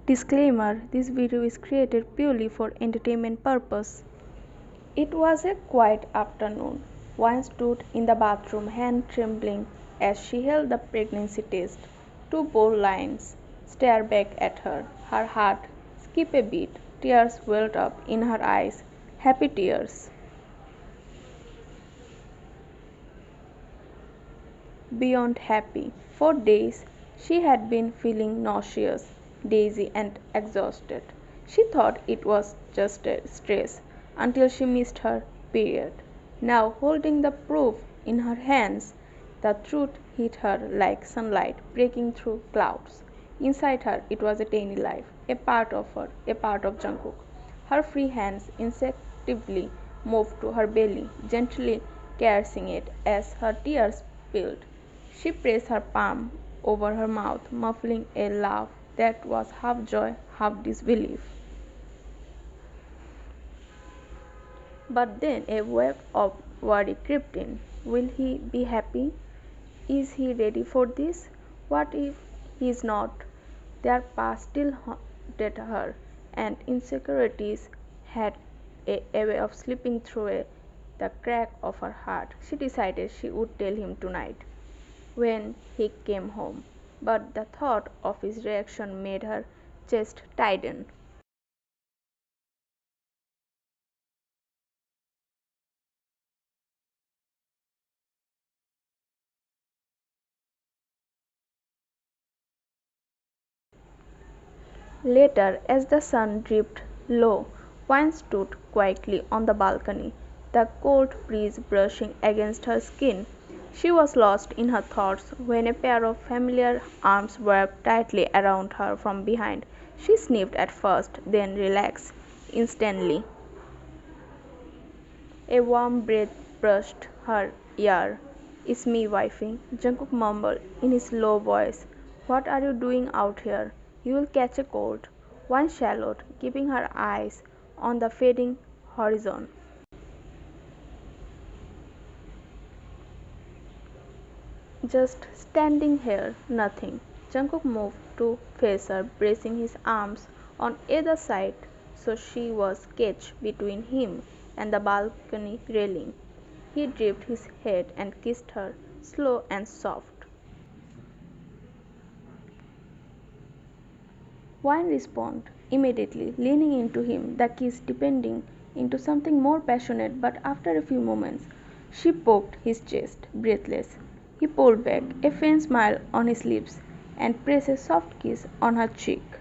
Disclaimer: this video is created purely for entertainment purpose. It was a quiet afternoon. Wine stood in the bathroom, hand trembling as she held the pregnancy test. Two bold lines stared back at her. Her heart skipped a beat. Tears welled up in her eyes. Happy tears. Beyond happy. For days she had been feeling nauseous, dizzy, and exhausted. She thought it was just a stress until she missed her period. Now, holding the proof in her hands, the truth hit her like sunlight breaking through clouds. Inside her, it was a tiny life, a part of her, a part of Jungkook. Her free hands instinctively moved to her belly, gently caressing it as her tears spilled. She pressed her palm over her mouth, muffling a laugh that was half joy, half disbelief. But then a wave of worry crept in. Will he be happy? Is he ready for this? What if he is not? Their past still haunted her, and insecurities had a way of slipping through the crack of her heart. She decided she would tell him tonight when he came home, but the thought of his reaction made her chest tighten. Later, as the sun dripped low, Wine stood quietly on the balcony, the cold breeze brushing against her skin. She was lost in her thoughts when a pair of familiar arms wrapped tightly around her from behind. She sniffed at first, then relaxed instantly. A warm breath brushed her ear. "It's me, wifey," Jungkook mumbled in his low voice. "What are you doing out here? You'll catch a cold." One shallowed, keeping her eyes on the fading horizon. "Just standing here, nothing." Jungkook moved to face her, bracing his arms on either side so she was caged between him and the balcony railing. He dipped his head and kissed her, slow and soft. Wine responded immediately, leaning into him, the kiss deepening into something more passionate, but after a few moments, she poked his chest, breathless. He pulled back, a faint smile on his lips, and pressed a soft kiss on her cheek.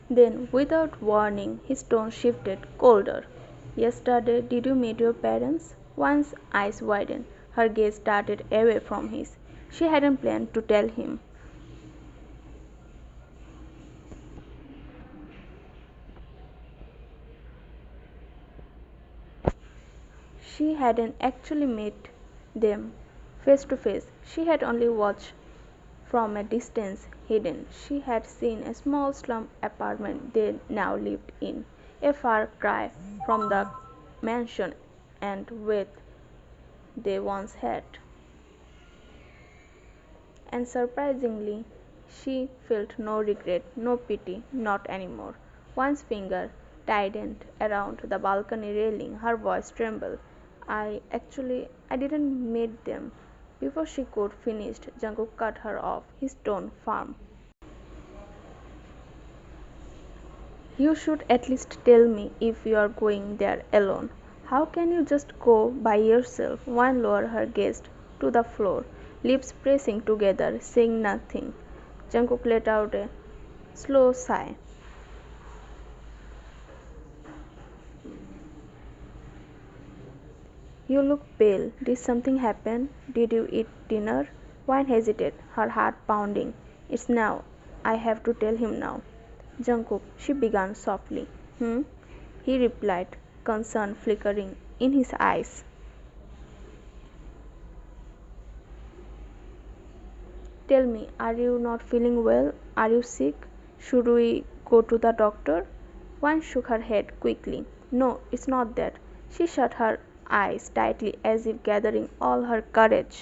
Then, without warning, his tone shifted, colder. "Yesterday, did you meet your parents?" Wine's eyes widened. Her gaze darted away from his. She hadn't planned to tell him. She hadn't actually met them face to face. She had only watched from a distance, hidden. She had seen a small slum apartment they now lived in, a far cry from the mansion and wealth they once had. And surprisingly, she felt no regret, no pity, not anymore. One's finger tightened around the balcony railing, her voice trembled. I didn't meet them." Before she could finish, Jungkook cut her off, his tone firm. "You should at least tell me if you are going there alone. How can you just go by yourself?" One lowered her gaze to the floor, lips pressing together, saying nothing. Jungkook let out a slow sigh. "You look pale. Did something happen? Did you eat dinner?" Wine hesitated, her heart pounding. "It's now. I have to tell him now." "Jungkook," she began softly. "Hmm?" he replied, concern flickering in his eyes. "Tell me, are you not feeling well? Are you sick? Should we go to the doctor?" One shook her head quickly. "No, it's not that." She shut her eyes tightly as if gathering all her courage.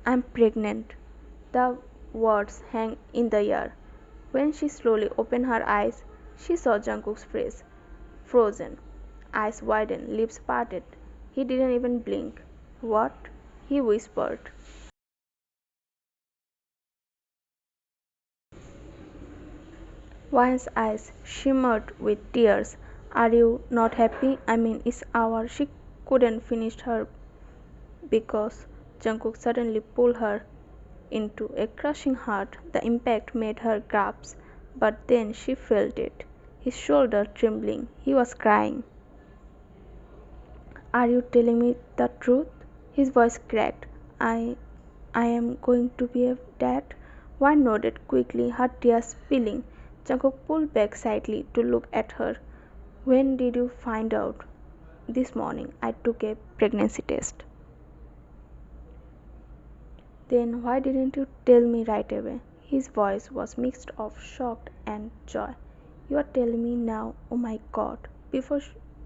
I'm pregnant. The words hang in the air. When she slowly opened her eyes, she saw Jungkook's face, frozen, eyes widened, lips parted. He didn't even blink. What? He whispered. Wan's eyes shimmered with tears. Are you not happy? I mean, it's our. She couldn't finish her because Jungkook suddenly pulled her into a crushing hug. The impact made her gasp, but then she felt it. His shoulder trembling. He was crying. Are you telling me the truth? His voice cracked. I am going to be a dad. Wan nodded quickly, her tears spilling. Jungkook pulled back slightly to look at her. When did you find out? This morning I took a pregnancy test. Then why didn't you tell me right away? His voice was mixed of shock and joy. You are telling me now? Oh my god. Before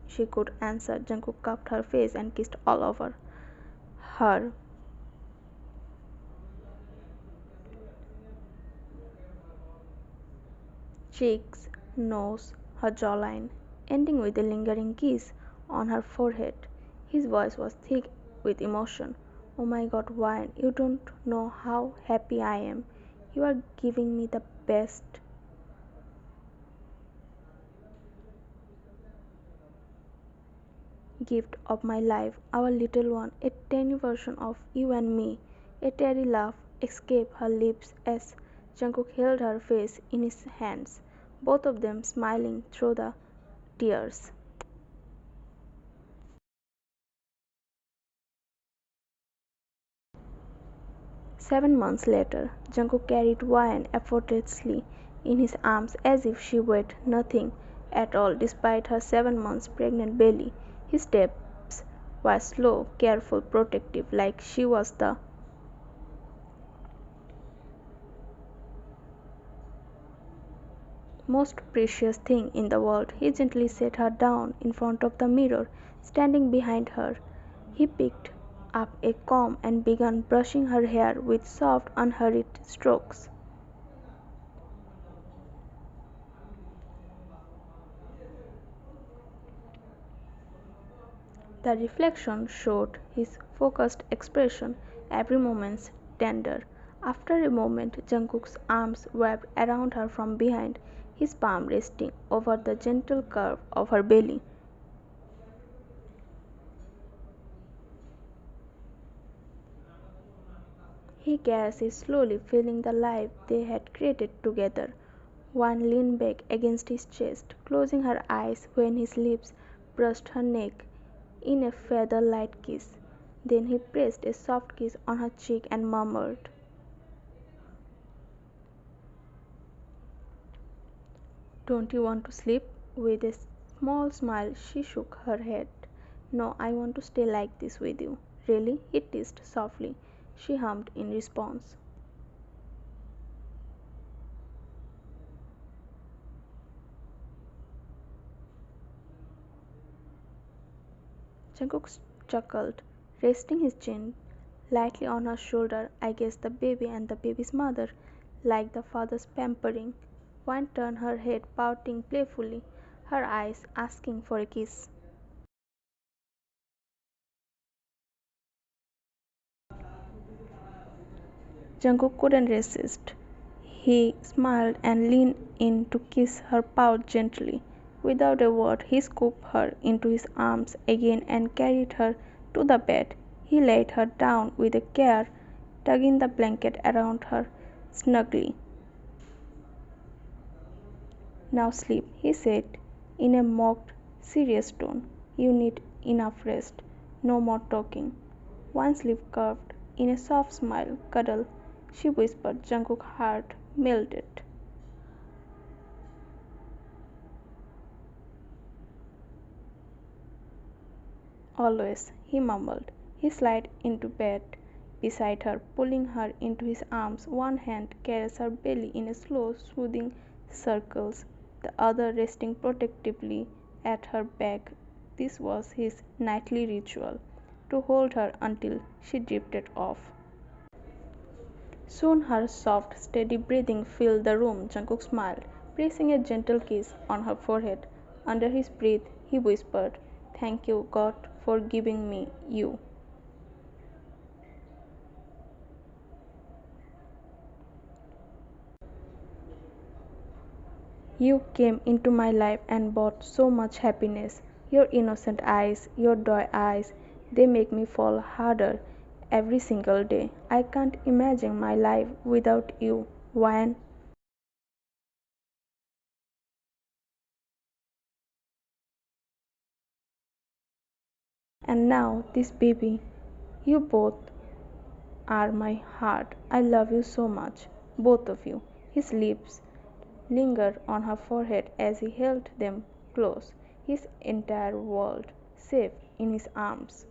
she could answer, Jungkook cupped her face and kissed all over her. Cheeks, nose, her jawline, ending with a lingering kiss on her forehead. His voice was thick with emotion. Oh my god, Wine, you don't know how happy I am. You are giving me the best gift of my life, our little one, a tiny version of you and me. A teary laugh escaped her lips as Jungkook held her face in his hands, both of them smiling through the tears. 7 months later, Jungkook carried Hwan effortlessly in his arms as if she weighed nothing at all despite her 7 months pregnant belly. His steps were slow, careful, protective, like she was the most precious thing in the world. He gently set her down in front of the mirror, standing behind her. He picked up a comb and began brushing her hair with soft, unhurried strokes. The reflection showed his focused expression, every moment tender. After a moment, Jungkook's arms wrapped around her from behind, his palm resting over the gentle curve of her belly. He gasped slowly, feeling the life they had created together. One leaned back against his chest, closing her eyes when his lips brushed her neck in a feather-light kiss. Then he pressed a soft kiss on her cheek and murmured, "Don't you want to sleep?" With a small smile, she shook her head. "No, I want to stay like this with you." "Really?" he teased softly. She hummed in response. Jungkook chuckled, resting his chin lightly on her shoulder. "I guess the baby and the baby's mother like the father's pampering." One turned her head, pouting playfully, her eyes asking for a kiss. Jungkook couldn't resist. He smiled and leaned in to kiss her pouch gently. Without a word, he scooped her into his arms again and carried her to the bed. He laid her down with care, tugging the blanket around her snugly. "Now sleep," he said in a mocked, serious tone. "You need enough rest. No more talking." One's lip curved in a soft smile. "Cuddle," she whispered. Jungkook's heart melted. "Always," he mumbled. He slid into bed beside her, pulling her into his arms. One hand caressed her belly in slow, soothing circles, the other resting protectively at her back. This was his nightly ritual, to hold her until she drifted off. Soon her soft, steady breathing filled the room. Jungkook smiled, pressing a gentle kiss on her forehead. Under his breath, he whispered, "Thank you, God, for giving me you." You came into my life and brought so much happiness. Your innocent eyes, your doe eyes, they make me fall harder every single day. I can't imagine my life without you, Wyan. And now, this baby, you both are my heart. I love you so much, both of you. His lips lingered on her forehead as he held them close, his entire world safe in his arms.